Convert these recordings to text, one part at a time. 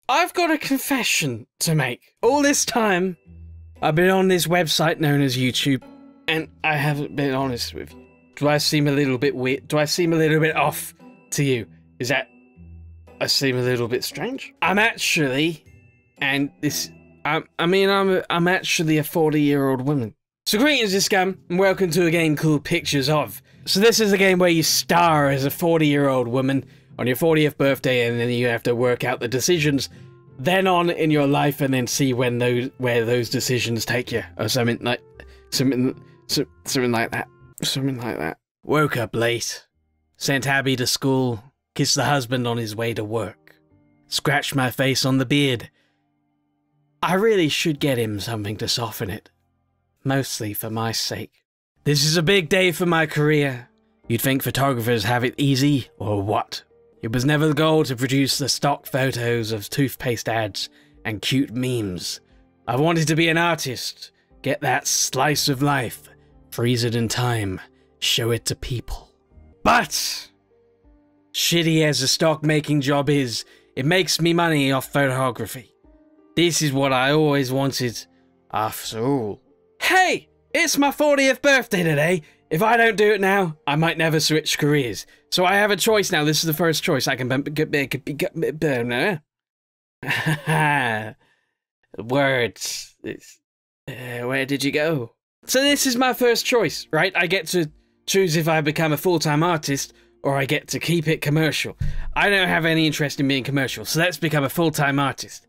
I've got a confession to make. All this time, I've been on this website known as YouTube, and I haven't been honest with you. Do I seem a little bit weird? Do I seem a little bit off to you? Is that... I seem a little bit strange? I'm actually... And this... I'm actually a 40-year-old woman. So greetings, this scum, and welcome to a game called Pictures Of. So this is a game where you star as a 40-year-old woman on your 40th birthday, and then you have to work out the decisions then on in your life, and then see where those decisions take you, or something like that. Woke up late, sent Abby to school, kissed the husband on his way to work, scratched my face on the beard. I really should get him something to soften it, mostly for my sake. This is a big day for my career. You'd think photographers have it easy, or what? It was never the goal to produce the stock photos of toothpaste ads and cute memes. I wanted to be an artist, get that slice of life, freeze it in time, show it to people. But, shitty as a stock making job is, it makes me money off photography. This is what I always wanted, after all. Hey! It's my 40th birthday today. If I don't do it now, I might never switch careers. So I have a choice now. This is the first choice. I can... Words. Where did you go? So this is my first choice, right? I get to choose if I become a full-time artist or I get to keep it commercial. I don't have any interest in being commercial, so let's become a full-time artist.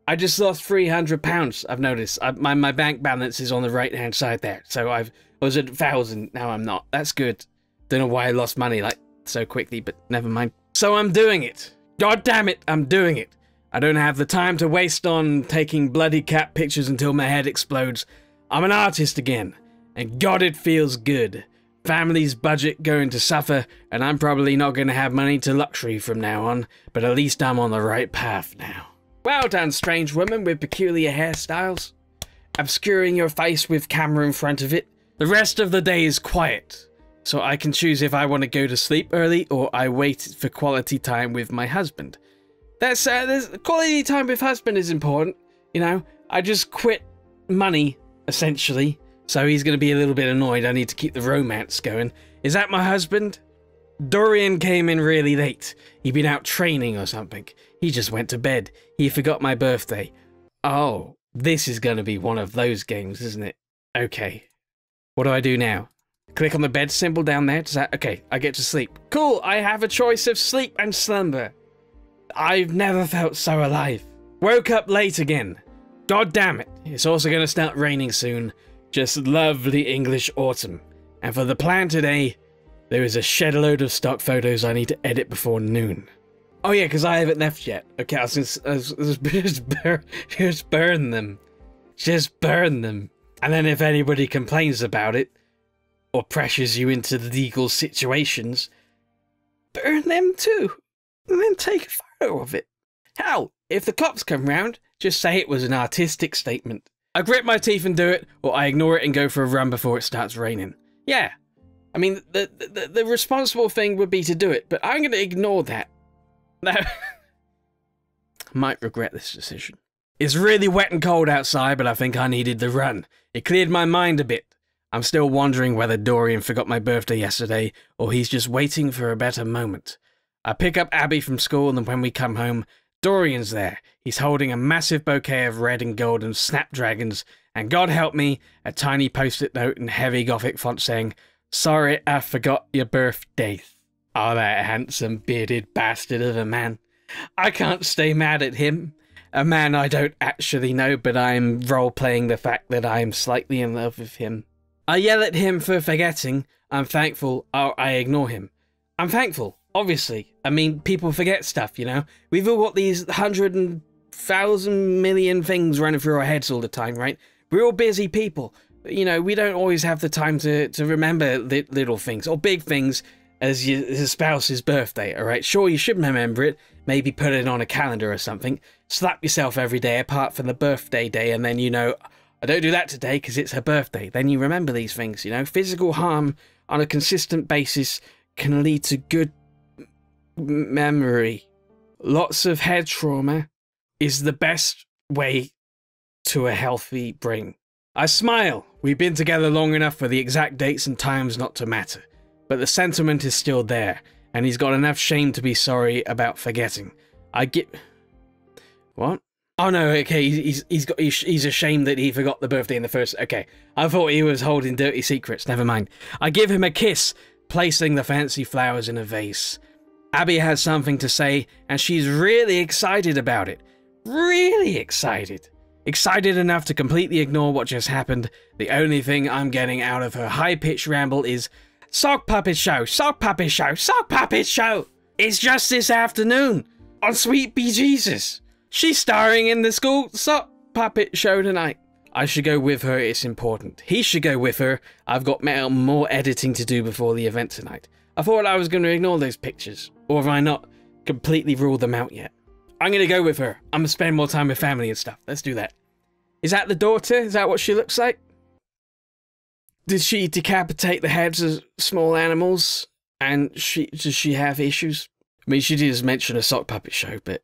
I just lost £300, I've noticed. My bank balance is on the right-hand side there. So I was at 1,000, now I'm not. That's good. Don't know why I lost money like so quickly, but never mind. So I'm doing it. God damn it, I'm doing it. I don't have the time to waste on taking bloody cat pictures until my head explodes. I'm an artist again, and God, it feels good. Family's budget going to suffer, and I'm probably not going to have money to luxury from now on, but at least I'm on the right path now. Well done, strange woman with peculiar hairstyles, obscuring your face with camera in front of it. The rest of the day is quiet, so I can choose if I want to go to sleep early or I wait for quality time with my husband. That's quality time with husband is important, you know. I just quit money, essentially, so he's going to be a little bit annoyed. I need to keep the romance going. Is that my husband? Dorian came in really late. He'd been out training or something. He just went to bed. He forgot my birthday. Oh, this is going to be one of those games, isn't it? Okay. What do I do now? Click on the bed symbol down there. Does that... Okay, I get to sleep. Cool, I have a choice of sleep and slumber. I've never felt so alive. Woke up late again. God damn it. It's also going to start raining soon. Just lovely English autumn. And for the plan today... There is a shed load of stock photos I need to edit before noon. Oh yeah, because I haven't left yet. Okay, I was just burn them. Just burn them. And then if anybody complains about it, or pressures you into legal situations, burn them too. And then take a photo of it. Hell, if the cops come round, just say it was an artistic statement. I grit my teeth and do it, or I ignore it and go for a run before it starts raining. Yeah. I mean, the responsible thing would be to do it, but I'm going to ignore that. No. I might regret this decision. It's really wet and cold outside, but I think I needed the run. It cleared my mind a bit. I'm still wondering whether Dorian forgot my birthday yesterday, or he's just waiting for a better moment. I pick up Abby from school, and when we come home, Dorian's there. He's holding a massive bouquet of red and golden snapdragons, and God help me, a tiny post-it note in heavy Gothic font saying, "Sorry, I forgot your birthday." Oh, that handsome bearded bastard of a man. I can't stay mad at him. A man I don't actually know, but I'm role-playing the fact that I'm slightly in love with him. I yell at him for forgetting. I'm thankful, or I ignore him. I'm thankful, obviously. I mean, people forget stuff, you know? We've all got these 100,000 million things running through our heads all the time, right? We're all busy people. You know, we don't always have the time to remember little things or big things as your spouse's birthday, alright? Sure, you should remember it. Maybe put it on a calendar or something. Slap yourself every day apart from the birthday day, and then, you know, I don't do that today because it's her birthday. Then you remember these things, you know? Physical harm on a consistent basis can lead to good memory. Lots of head trauma is the best way to a healthy brain. I smile. We've been together long enough for the exact dates and times not to matter. But the sentiment is still there, and he's got enough shame to be sorry about forgetting. I get... What? Oh no, okay, he's ashamed that he forgot the birthday in the first... Okay, I thought he was holding dirty secrets, never mind. I give him a kiss, placing the fancy flowers in a vase. Abby has something to say, and she's really excited about it. Really excited. Excited enough to completely ignore what just happened. The only thing I'm getting out of her high-pitched ramble is, sock puppet show, sock puppet show, sock puppet show! It's just this afternoon, on Sweet Bejesus. She's starring in the school sock puppet show tonight. I should go with her, it's important. He should go with her. I've got more editing to do before the event tonight. I thought I was going to ignore those pictures. Or have I not completely ruled them out yet? I'm going to go with her. I'm going to spend more time with family and stuff. Let's do that. Is that the daughter? Is that what she looks like? Did she decapitate the heads of small animals? And does she have issues? I mean, she did mention a sock puppet show, but...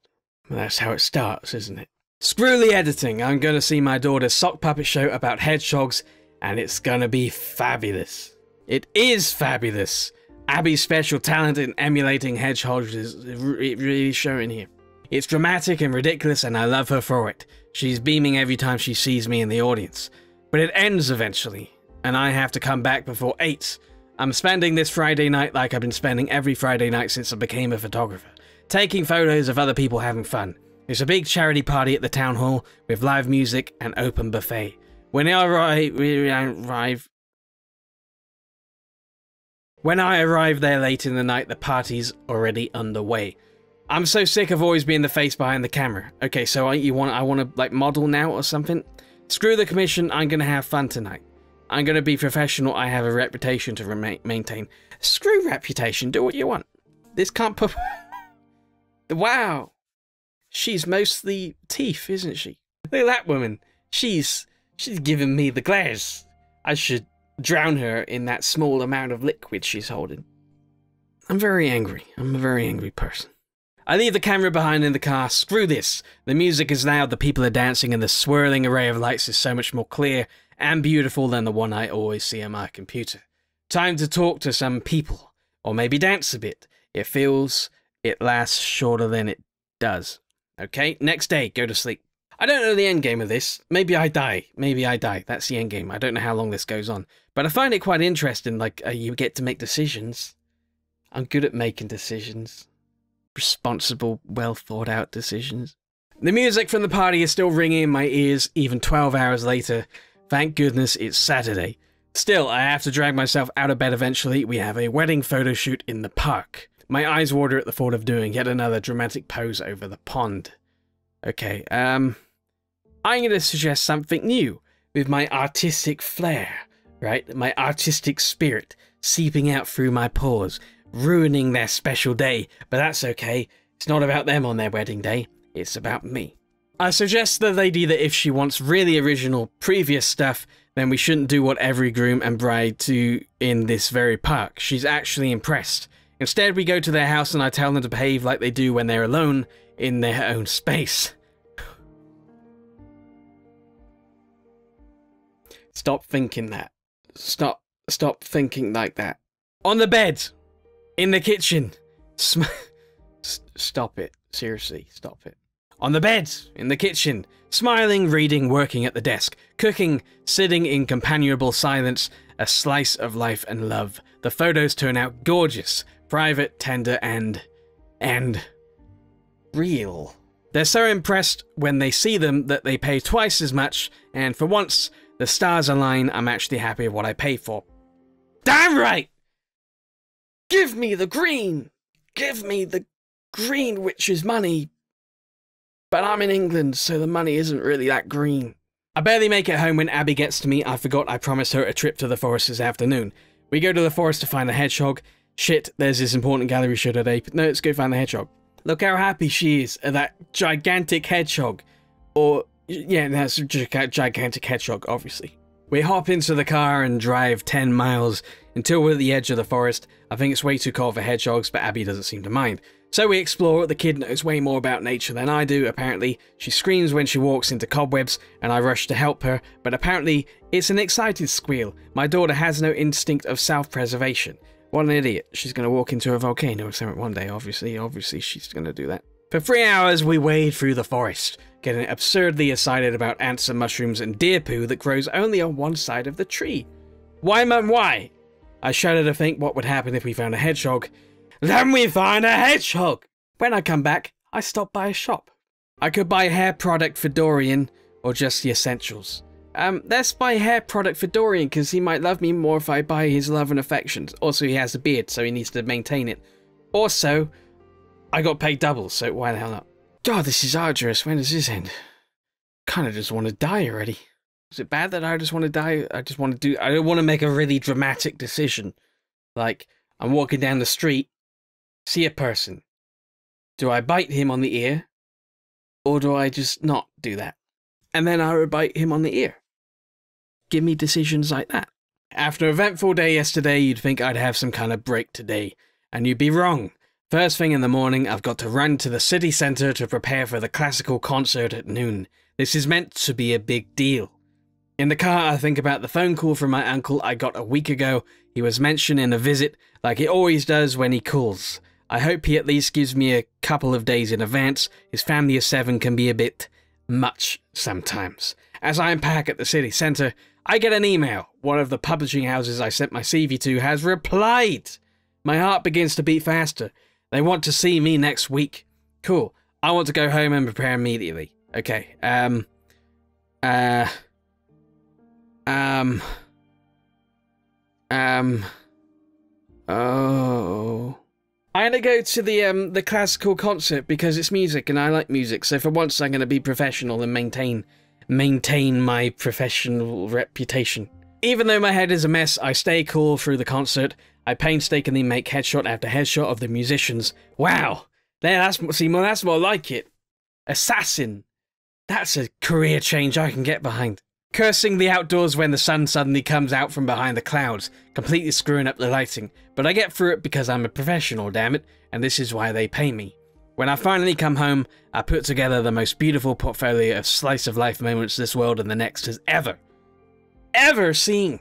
Well, that's how it starts, isn't it? Screw the editing. I'm going to see my daughter's sock puppet show about hedgehogs, and it's going to be fabulous. It is fabulous. Abby's special talent in emulating hedgehogs is really showing here. It's dramatic and ridiculous, and I love her for it. She's beaming every time she sees me in the audience. But it ends eventually, and I have to come back before 8. I'm spending this Friday night like I've been spending every Friday night since I became a photographer. Taking photos of other people having fun. It's a big charity party at the town hall with live music and open buffet. When I arrive there late in the night, the party's already underway. I'm so sick of always being the face behind the camera. Okay, so I want to like model now or something? Screw the commission, I'm gonna have fun tonight. I'm gonna be professional, I have a reputation to maintain. Screw reputation, do what you want. This can't put... Wow. She's mostly teeth, isn't she? Look at that woman. She's giving me the glares. I should drown her in that small amount of liquid she's holding. I'm very angry. I'm a very angry person. I leave the camera behind in the car. Screw this. The music is loud, the people are dancing, and the swirling array of lights is so much more clear and beautiful than the one I always see on my computer. Time to talk to some people. Or maybe dance a bit. It lasts shorter than it does. Okay, next day, go to sleep. I don't know the end game of this. Maybe I die. Maybe I die. That's the end game. I don't know how long this goes on. But I find it quite interesting, like, you get to make decisions. I'm good at making decisions. Responsible, well thought out decisions. The music from the party is still ringing in my ears, even 12 hours later. Thank goodness it's Saturday. Still, I have to drag myself out of bed eventually. We have a wedding photo shoot in the park. My eyes water at the thought of doing yet another dramatic pose over the pond. Okay, I'm going to suggest something new with my artistic flair, right? My artistic spirit seeping out through my pores, ruining their special day, but that's okay. It's not about them on their wedding day. It's about me. I suggest to the lady that if she wants really original previous stuff, then we shouldn't do what every groom and bride do in this very park. She's actually impressed. Instead, we go to their house and I tell them to behave like they do when they're alone in their own space. Stop thinking that. Stop thinking like that. On the bed. In the kitchen. Stop it. Seriously, stop it. On the bed. In the kitchen. Smiling, reading, working at the desk. Cooking, sitting in companionable silence. A slice of life and love. The photos turn out gorgeous. Private, tender, and real. They're so impressed when they see them that they pay twice as much, and for once, the stars align. I'm actually happy with what I pay for. Damn right! Give me the green! Give me the green, which is money. But I'm in England, so the money isn't really that green. I barely make it home when Abby gets to me. I forgot I promised her a trip to the forest this afternoon. We go to the forest to find the hedgehog. Shit, there's this important gallery show today. No, let's go find the hedgehog. Look how happy she is at that gigantic hedgehog. Or, yeah, that's a gigantic hedgehog, obviously. We hop into the car and drive 10 miles until we're at the edge of the forest. I think it's way too cold for hedgehogs, but Abby doesn't seem to mind. So we explore. The kid knows way more about nature than I do, apparently. She screams when she walks into cobwebs, and I rush to help her, but apparently it's an excited squeal. My daughter has no instinct of self-preservation. What an idiot. She's going to walk into a volcano or something one day, obviously. Obviously she's going to do that. For 3 hours, we wade through the forest, getting absurdly excited about ants and mushrooms and deer poo that grows only on one side of the tree. Why, Mum, why? I shudder to think what would happen if we found a hedgehog. Then we find a hedgehog! When I come back, I stop by a shop. I could buy hair product for Dorian, or just the essentials. Let's buy hair product for Dorian, because he might love me more if I buy his love and affections. Also, he has a beard, so he needs to maintain it. Also, I got paid double, so why the hell not? God, this is arduous. When does this end? Kinda just want to die already. Is it bad that I just want to die? I don't want to make a really dramatic decision. Like, I'm walking down the street, see a person. Do I bite him on the ear? Or do I just not do that? And then I would bite him on the ear. Give me decisions like that. After an eventful day yesterday, you'd think I'd have some kind of break today. And you'd be wrong. First thing in the morning, I've got to run to the city centre to prepare for the classical concert at noon. This is meant to be a big deal. In the car, I think about the phone call from my uncle I got a week ago. He was mentioned in a visit, like he always does when he calls. I hope he at least gives me a couple of days in advance. His family of 7 can be a bit much sometimes. As I unpack at the city centre, I get an email. One of the publishing houses I sent my CV to has replied. My heart begins to beat faster. They want to see me next week. Cool. I want to go home and prepare immediately. Okay. Oh. I'm gonna go to the classical concert because it's music and I like music. So for once, I'm gonna be professional and maintain my professional reputation. Even though my head is a mess, I stay cool through the concert. I painstakingly make headshot after headshot of the musicians. Wow, that's more like it. Assassin. That's a career change I can get behind. Cursing the outdoors when the sun suddenly comes out from behind the clouds, completely screwing up the lighting. But I get through it because I'm a professional, damn it, and this is why they pay me. When I finally come home, I put together the most beautiful portfolio of slice-of-life moments this world and the next has ever seen.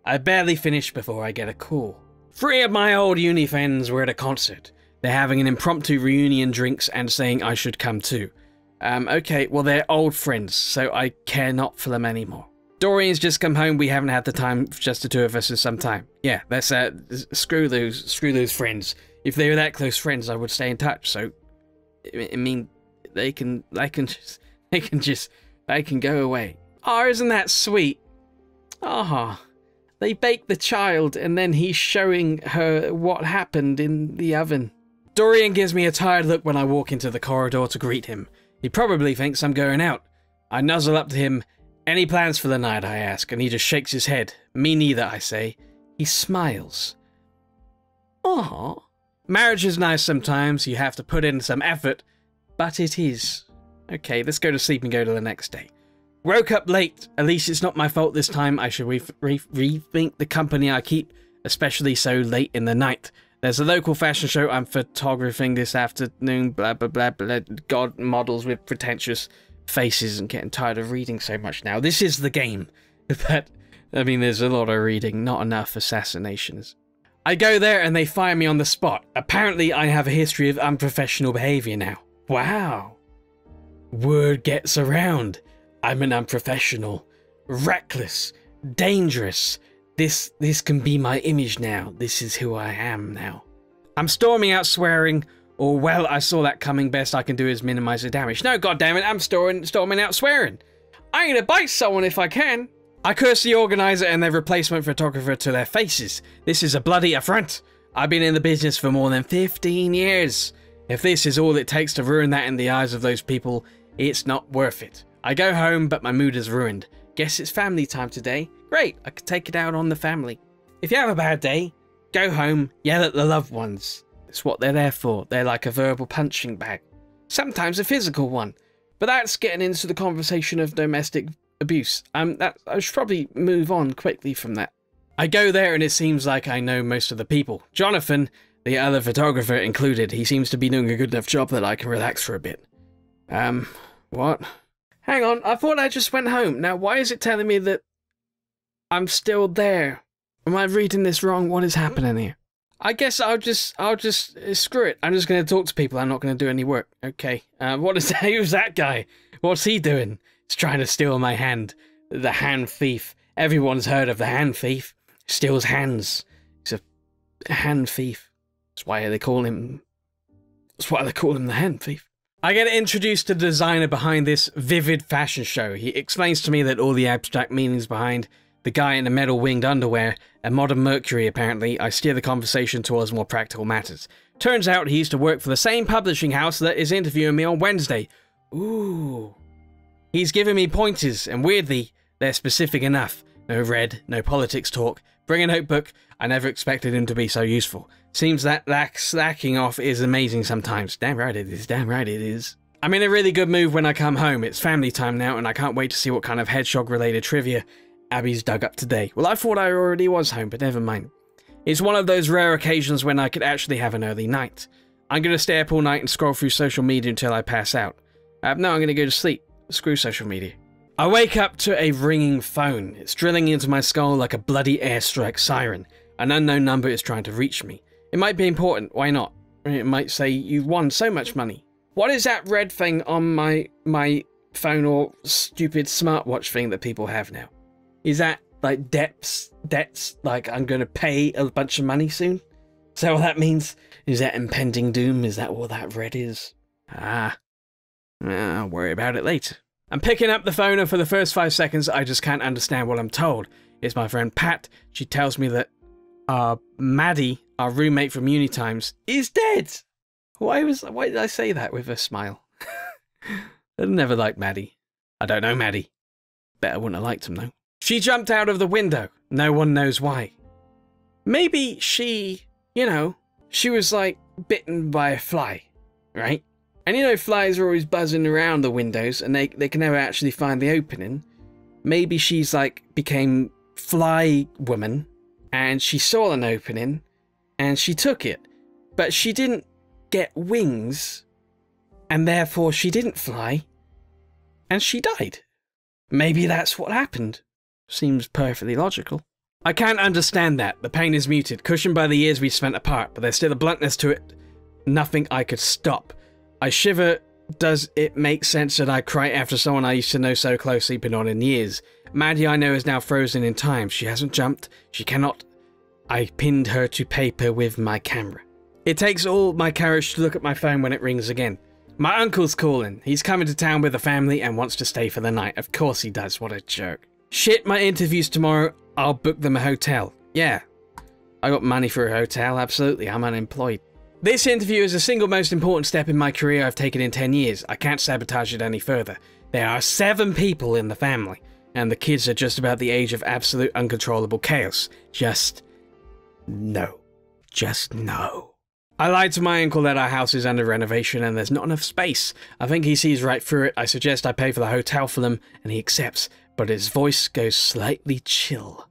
I barely finish before I get a call. 3 of my old uni friends were at a concert. They're having an impromptu reunion drinks and saying I should come too. Okay, well they're old friends, so I care not for them anymore. Dorian's just come home, we haven't had the time, just the 2 of us in some time. Yeah, that's, screw those friends. If they were that close friends, I would stay in touch, so, I mean, they can go away. Oh, isn't that sweet? Ah, they baked the child, and then he's showing her what happened in the oven. Dorian gives me a tired look when I walk into the corridor to greet him. He probably thinks I'm going out. I nuzzle up to him. Any plans for the night, I ask, and he just shakes his head. Me neither, I say. He smiles. Aw. Marriage is nice sometimes, you have to put in some effort, but it is. Okay, let's go to sleep and go to the next day. Woke up late. At least it's not my fault this time. I should rethink the company I keep, especially so late in the night. There's a local fashion show I'm photographing this afternoon, blah, blah, blah, blah, god models with pretentious faces and getting tired of reading so much now. This is the game. But, I mean, there's a lot of reading, not enough assassinations. I go there and they fire me on the spot. Apparently, I have a history of unprofessional behavior now. Wow. Word gets around. I'm an unprofessional, reckless, dangerous. This can be my image now. This is who I am now. I'm storming out swearing, or well, I saw that coming. Best I can do is minimize the damage. No, goddammit, I'm storming out swearing. I'm gonna bite someone if I can. I curse the organizer and their replacement photographer to their faces. This is a bloody affront. I've been in the business for more than 15 years. If this is all it takes to ruin that in the eyes of those people, it's not worth it. I go home, but my mood is ruined. Guess it's family time today. Great, I could take it out on the family. If you have a bad day, go home, yell at the loved ones. It's what they're there for. They're like a verbal punching bag. Sometimes a physical one. But that's getting into the conversation of domestic abuse. I should probably move on quickly from that. I go there and it seems like I know most of the people. Jonathan, the other photographer included. He seems to be doing a good enough job that I can relax for a bit. What? Hang on, I thought I just went home. Now, why is it telling me that I'm still there? Am I reading this wrong? What is happening here? I guess I'll just screw it. I'm just going to talk to people. I'm not going to do any work. Okay. What is that? Who's that guy? What's he doing? He's trying to steal my hand. The hand thief. Everyone's heard of the hand thief. Steals hands. He's a hand thief. That's why they call him the hand thief. I get introduced to the designer behind this vivid fashion show. He explains to me that all the abstract meanings behind the guy in the metal winged underwear and modern Mercury, apparently. I steer the conversation towards more practical matters. Turns out he used to work for the same publishing house that is interviewing me on Wednesday. Ooh. He's giving me pointers, and weirdly, they're specific enough. No red, no politics talk. Bring a notebook. I never expected him to be so useful. Seems that slacking off is amazing sometimes. Damn right it is, damn right it is. I'm in a really good mood when I come home. It's family time now, and I can't wait to see what kind of hedgehog-related trivia Abby's dug up today. Well, I thought I already was home, but never mind. It's one of those rare occasions when I could actually have an early night. I'm going to stay up all night and scroll through social media until I pass out. No, I'm going to go to sleep. Screw social media. I wake up to a ringing phone. It's drilling into my skull like a bloody airstrike siren. An unknown number is trying to reach me. It might be important, why not? It might say, you've won so much money. What is that red thing on my phone or stupid smartwatch thing that people have now? Is that like debts, like I'm going to pay a bunch of money soon? Is that what that means? Is that impending doom? Is that what that red is? I'll worry about it later. I'm picking up the phone, and for the first 5 seconds, I just can't understand what I'm told. It's my friend Pat. She tells me that Maddie, our roommate from uni times, is dead. Why did I say that with a smile? I never liked Maddie. I don't know Maddie. Bet I wouldn't have liked him though. She jumped out of the window. No one knows why. Maybe she was like bitten by a fly, right? And you know, flies are always buzzing around the windows and they can never actually find the opening. Maybe she's like became fly woman and she saw an opening and she took it. But she didn't get wings and therefore she didn't fly and she died. Maybe that's what happened. Seems perfectly logical. I can't understand that. The pain is muted, cushioned by the years we spent apart, but there's still a bluntness to it. Nothing I could stop. I shiver. Does it make sense that I cry after someone I used to know so closely been on in years? Maddie I know is now frozen in time. She hasn't jumped. She cannot. I pinned her to paper with my camera. It takes all my courage to look at my phone when it rings again. My uncle's calling. He's coming to town with a family and wants to stay for the night. Of course he does. What a jerk. Shit, my interview's tomorrow. I'll book them a hotel. Yeah. I got money for a hotel. Absolutely. I'm unemployed. This interview is the single most important step in my career I've taken in 10 years. I can't sabotage it any further. There are 7 people in the family, and the kids are just about the age of absolute uncontrollable chaos. Just no. Just no. I lied to my uncle that our house is under renovation and there's not enough space. I think he sees right through it. I suggest I pay for the hotel for them, and he accepts, but his voice goes slightly chill.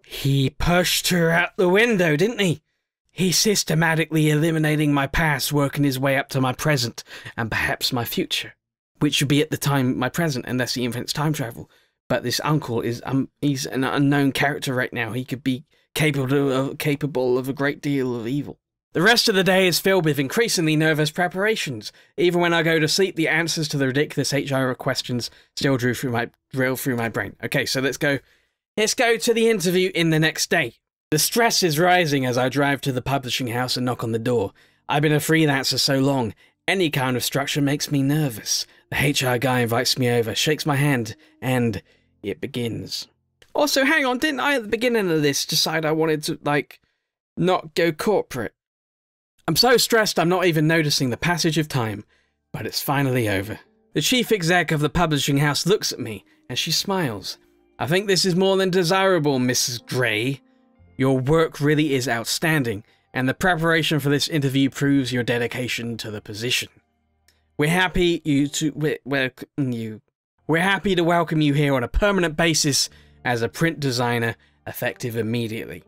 He pushed her out the window, didn't he? He's systematically eliminating my past, working his way up to my present, and perhaps my future. Which should be at the time my present, unless he invents time travel. But this uncle is, he's an unknown character right now. He could be capable of a great deal of evil. The rest of the day is filled with increasingly nervous preparations. Even when I go to sleep, the answers to the ridiculous HR questions still drill through my brain. Okay, so let's go to the interview in the next day. The stress is rising as I drive to the publishing house and knock on the door. I've been a freelancer so long, any kind of structure makes me nervous. The HR guy invites me over, shakes my hand, and it begins. Also, hang on, didn't I at the beginning of this decide I wanted to, like, not go corporate? I'm so stressed I'm not even noticing the passage of time, but it's finally over. The chief exec of the publishing house looks at me, and she smiles. I think this is more than desirable, Mrs. Gray. Your work really is outstanding, and the preparation for this interview proves your dedication to the position. We're happy to welcome you here on a permanent basis as a print designer, effective immediately.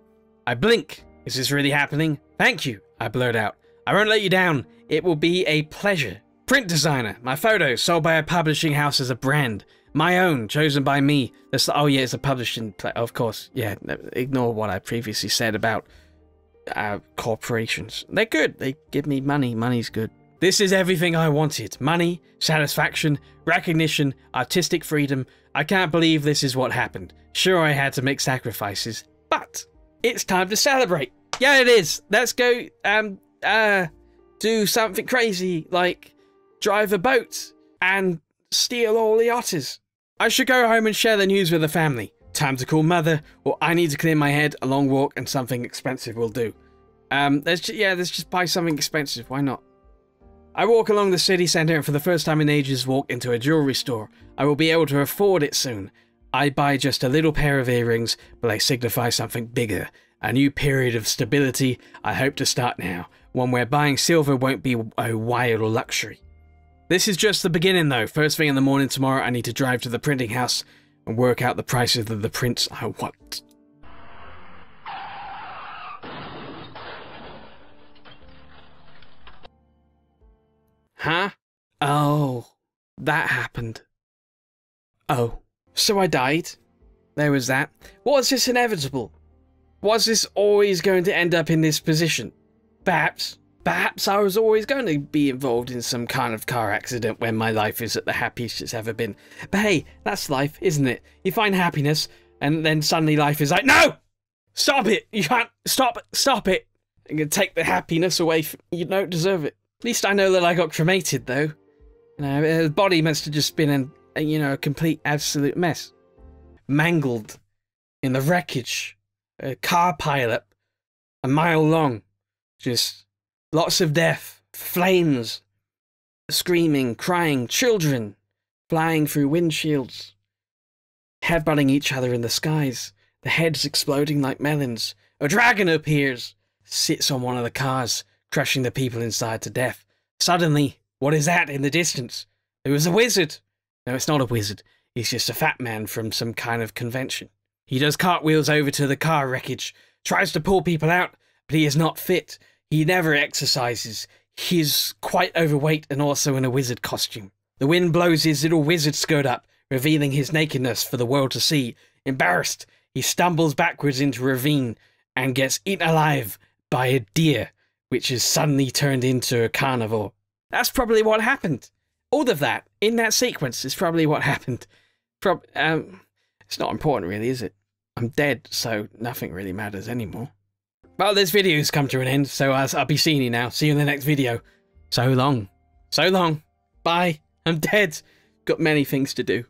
I blink, Is this really happening? Thank you, I blurt out. I won't let you down. It will be a pleasure. Print designer. My photo sold by a publishing house as a brand. My own, chosen by me. Oh yeah, it's a publishing... Of course, yeah. Ignore what I previously said about corporations. They're good. They give me money. Money's good. This is everything I wanted. Money, satisfaction, recognition, artistic freedom. I can't believe this is what happened. Sure, I had to make sacrifices, but it's time to celebrate. Yeah, it is. Let's go, do something crazy, like drive a boat and steal all the otters. I should go home and share the news with the family. Time to call mother, or I need to clear my head. A long walk and something expensive will do. Let's just buy something expensive. Why not? I walk along the city centre and for the first time in ages walk into a jewellery store. I will be able to afford it soon. I buy just a little pair of earrings, but they signify something bigger. A new period of stability I hope to start now. One where buying silver won't be a wild luxury. This is just the beginning though. First thing in the morning tomorrow I need to drive to the printing house and work out the prices of the prints I want. Huh? Oh, that happened. Oh, so I died. There was that. Was this inevitable? Was this always going to end up in this position? Perhaps I was always going to be involved in some kind of car accident when my life is at the happiest it's ever been. But hey, that's life, isn't it? You find happiness, and then suddenly life is like, no! Stop it! You can't, stop it! I'm gonna take the happiness away from you. Don't deserve it. At least I know that I got cremated, though. You know, the body must have just been a complete, absolute mess. Mangled in the wreckage. A car pileup. A mile long. Just lots of death. Flames. Screaming, crying, children. Flying through windshields. Headbutting each other in the skies. The heads exploding like melons. A dragon appears. Sits on one of the cars. Crushing the people inside to death. Suddenly, what is that in the distance? It was a wizard. No, it's not a wizard. He's just a fat man from some kind of convention. He does cartwheels over to the car wreckage, tries to pull people out, but he is not fit. He never exercises. He's quite overweight and also in a wizard costume. The wind blows his little wizard skirt up, revealing his nakedness for the world to see. Embarrassed, he stumbles backwards into a ravine and gets eaten alive by a deer, which is suddenly turned into a carnivore. That's probably what happened. All of that, in that sequence, is probably what happened. It's not important really, is it? I'm dead, so nothing really matters anymore. Well, this video's come to an end, so I'll be seeing you now. See you in the next video. So long. So long. Bye. I'm dead. Got many things to do.